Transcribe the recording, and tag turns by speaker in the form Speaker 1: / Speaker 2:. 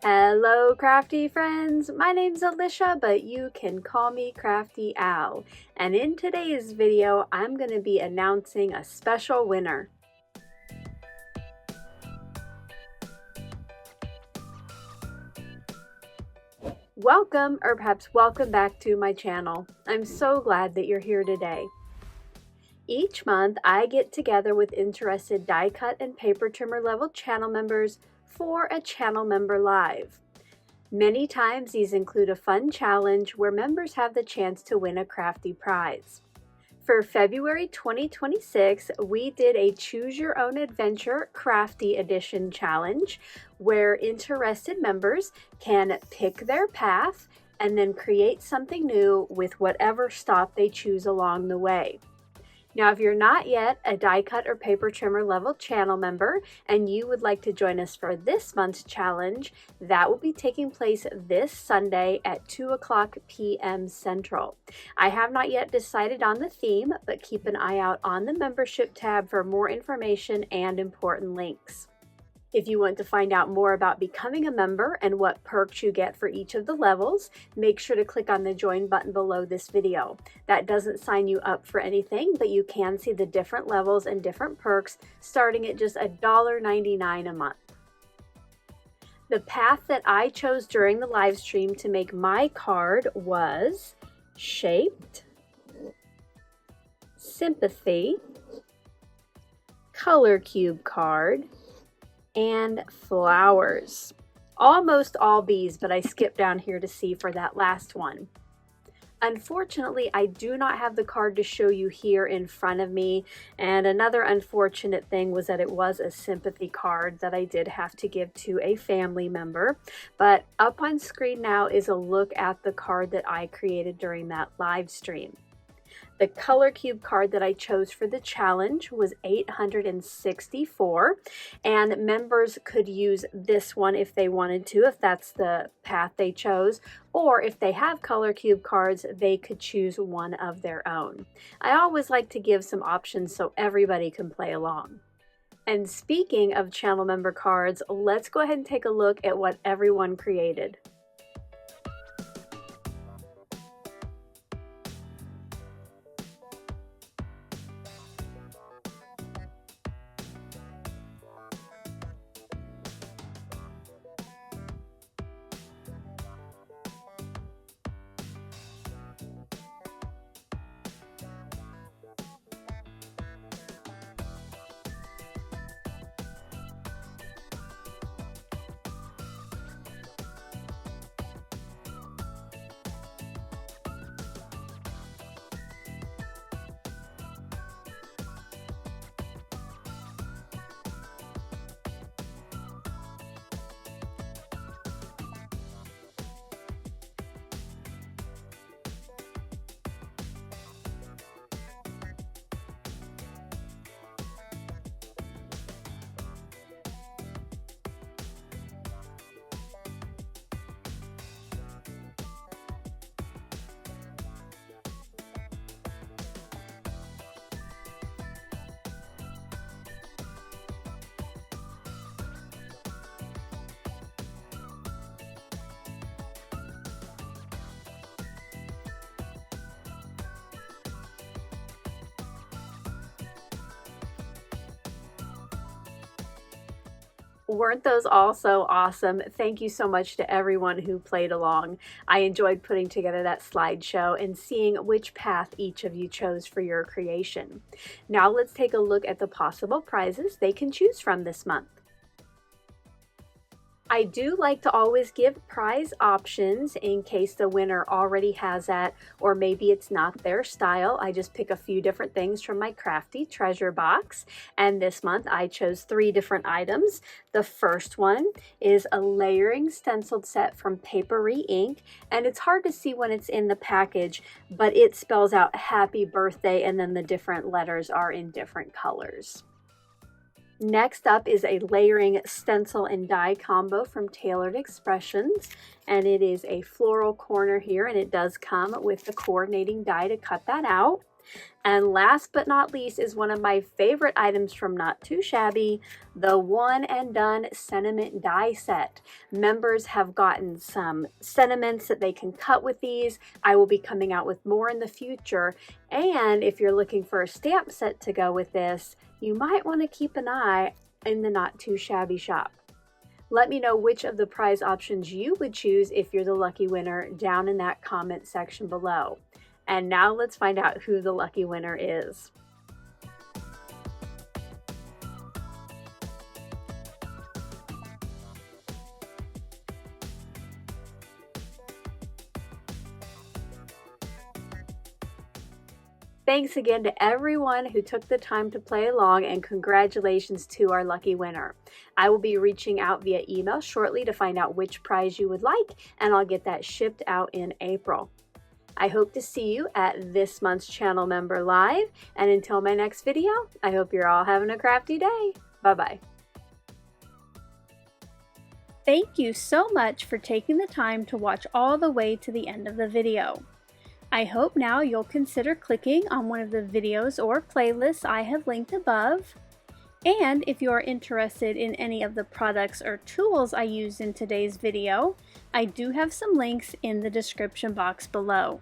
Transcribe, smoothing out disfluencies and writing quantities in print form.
Speaker 1: Hello crafty friends, my name's Alicia, but you can call me Crafty Al. And in today's video, I'm going to be announcing a special winner. Welcome, or perhaps welcome back to my channel. I'm so glad that you're here today. Each month, I get together with interested die cut and paper trimmer level channel members for a channel member live. Many times these include a fun challenge where members have the chance to win a crafty prize. For February 2026, we did a Choose Your Own Adventure Crafty Edition challenge where interested members can pick their path and then create something new with whatever stop they choose along the way. Now, if you're not yet a die cut or paper trimmer level channel member and you would like to join us for this month's challenge, that will be taking place this Sunday at 2:00 p.m. Central. I have not yet decided on the theme, but keep an eye out on the membership tab for more information and important links. If you want to find out more about becoming a member and what perks you get for each of the levels, make sure to click on the join button below this video. That doesn't sign you up for anything, but you can see the different levels and different perks starting at just $1.99 a month. The path that I chose during the live stream to make my card was Shaped, Sympathy, Color Cube card, and Flowers. Almost all bees, but I skipped down here to see for that last one. Unfortunately, I do not have the card to show you here in front of me, and another unfortunate thing was that it was a sympathy card that I did have to give to a family member. But up on screen now is a look at the card that I created during that live stream. The Color Cube card that I chose for the challenge was 864, and members could use this one if they wanted to, if that's the path they chose, or if they have Color Cube cards, they could choose one of their own. I always like to give some options so everybody can play along. And speaking of channel member cards, let's go ahead and take a look at what everyone created. Weren't those all so awesome? Thank you so much to everyone who played along. I enjoyed putting together that slideshow and seeing which path each of you chose for your creation. Now let's take a look at the possible prizes they can choose from this month. I do like to always give prize options in case the winner already has that, or maybe it's not their style. I just pick a few different things from my crafty treasure box, and this month I chose 3 different items. The first one is a layering stenciled set from Papery Ink, and it's hard to see when it's in the package, but it spells out happy birthday, and then the different letters are in different colors. Next up is a layering stencil and die combo from Tailored Expressions, and it is a floral corner here, and it does come with the coordinating die to cut that out. And last but not least is one of my favorite items from Not Too Shabby, the One and Done Sentiment Die Set. Members have gotten some sentiments that they can cut with these. I will be coming out with more in the future. And if you're looking for a stamp set to go with this, you might want to keep an eye in the Not Too Shabby shop. Let me know which of the prize options you would choose if you're the lucky winner down in that comment section below. And now let's find out who the lucky winner is. Thanks again to everyone who took the time to play along, and congratulations to our lucky winner. I will be reaching out via email shortly to find out which prize you would like, and I'll get that shipped out in April. I hope to see you at this month's Channel Member Live, and until my next video, I hope you're all having a crafty day. Bye-bye. Thank you so much for taking the time to watch all the way to the end of the video. I hope now you'll consider clicking on one of the videos or playlists I have linked above. And if you are interested in any of the products or tools I used in today's video, I do have some links in the description box below.